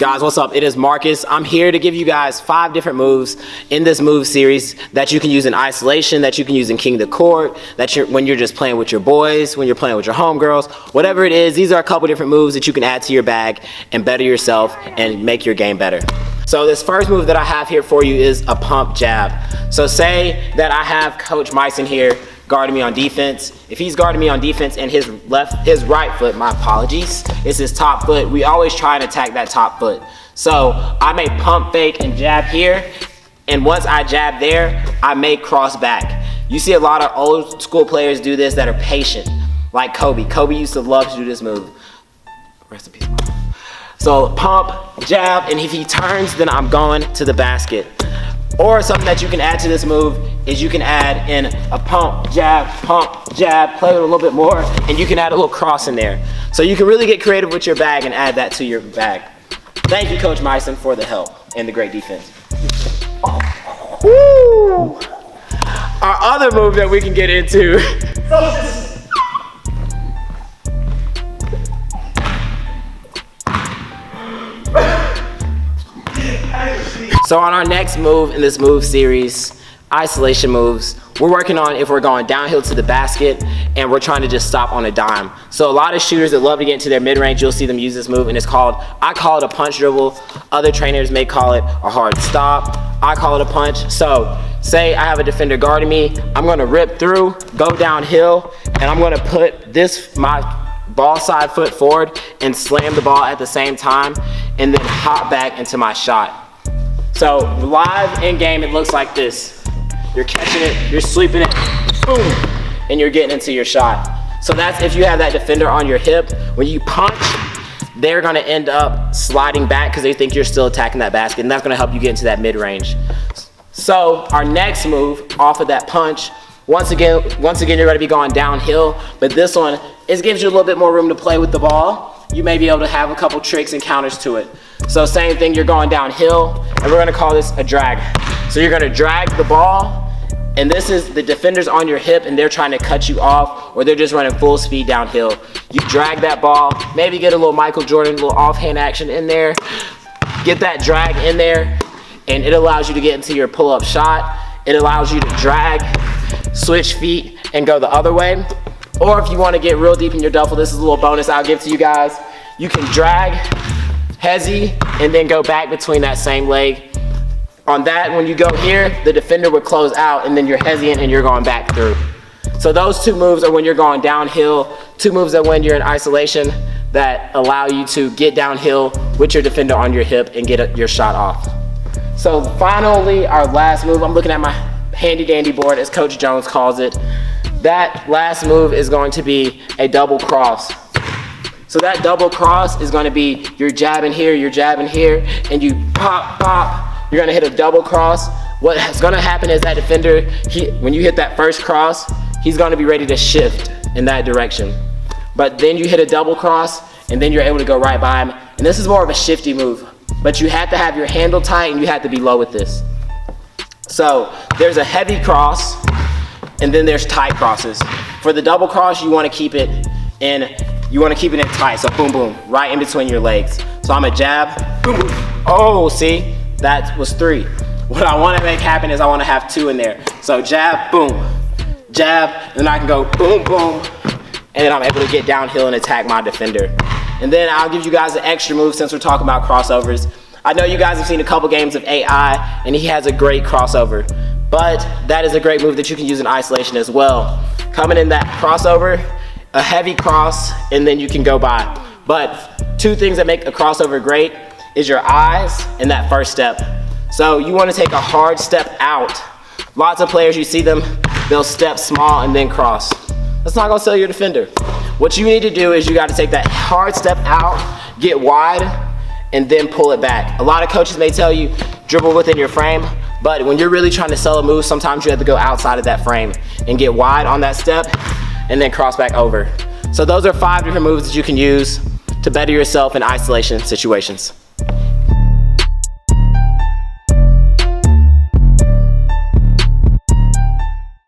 Guys, what's up? It is Marcus. I'm here to give you guys 5 different moves in this move series that you can use in isolation, that you can use in King of the Court, when you're just playing with your boys, when you're playing with your homegirls, whatever it is. These are a couple different moves that you can add to your bag and better yourself and make your game better. So this first move that I have here for you is a pump jab. So say that I have Coach Myson here guarding me on defense. If he's guarding me on defense and his right foot, my apologies, is his top foot, we always try and attack that top foot. So I may pump fake and jab here, and once I jab there, I may cross back. You see a lot of old school players do this that are patient, like Kobe. Kobe used to love to do this move. Rest in peace. So pump, jab, and if he turns, then I'm going to the basket. Or something that you can add to this move is you can add in a pump, jab, play with a little bit more, and you can add a little cross in there. So you can really get creative with your bag and add that to your bag. Thank you, Coach Myson, for the help and the great defense. Woo! Our other move that we can get into. So on our next move in this move series, isolation moves, we're working on if we're going downhill to the basket and we're trying to just stop on a dime. So a lot of shooters that love to get into their mid-range, you'll see them use this move, and it's called, I call it a punch dribble. Other trainers may call it a hard stop. I call it a punch. So say I have a defender guarding me, I'm gonna rip through, go downhill, and I'm gonna put my ball side foot forward and slam the ball at the same time and then hop back into my shot. So live in game, it looks like this. You're catching it, you're sweeping it, boom, and you're getting into your shot. So that's if you have that defender on your hip. When you punch, they're gonna end up sliding back because they think you're still attacking that basket, and that's gonna help you get into that mid-range. So our next move off of that punch, once again, you're gonna be going downhill, but this one, it gives you a little bit more room to play with the ball. You may be able to have a couple tricks and counters to it. So same thing, you're going downhill, and we're gonna call this a drag. So you're gonna drag the ball, and this is the defender's on your hip and they're trying to cut you off, or they're just running full speed downhill. You drag that ball, maybe get a little Michael Jordan, a little offhand action in there, get that drag in there, and it allows you to get into your pull-up shot. It allows you to drag, switch feet, and go the other way. Or if you want to get real deep in your duffel, this is a little bonus I'll give to you guys. You can drag, hezzy, and then go back between that same leg. On that, when you go here, the defender would close out, and then you're hezzying and you're going back through. So those 2 moves are when you're going downhill. 2 moves are when you're in isolation that allow you to get downhill with your defender on your hip and get your shot off. So finally, our last move, I'm looking at my handy dandy board as Coach Jones calls it. That last move is going to be a double cross. So that double cross is going to be you're jabbing here, and you pop. You're going to hit a double cross. What's going to happen is that defender, when you hit that first cross, he's going to be ready to shift in that direction. But then you hit a double cross, and then you're able to go right by him. And this is more of a shifty move. But you have to have your handle tight, and you have to be low with this. So there's a heavy cross, and then there's tight crosses. For the double cross, you want to keep it in tight. So boom, boom, right in between your legs. So I'm a jab, boom, boom. Oh, see, that was 3. What I want to make happen is I want to have 2 in there. So jab, boom, jab, and then I can go boom, boom, and then I'm able to get downhill and attack my defender. And then I'll give you guys an extra move since we're talking about crossovers. I know you guys have seen a couple games of AI, and he has a great crossover. But that is a great move that you can use in isolation as well. Coming in that crossover, a heavy cross, and then you can go by. But 2 things that make a crossover great is your eyes and that first step. So you want to take a hard step out. Lots of players, you see them, they'll step small and then cross. That's not going to sell your defender. What you need to do is you got to take that hard step out, get wide, and then pull it back. A lot of coaches may tell you dribble within your frame, but when you're really trying to sell a move, sometimes you have to go outside of that frame and get wide on that step and then cross back over. So those are 5 different moves that you can use to better yourself in isolation situations.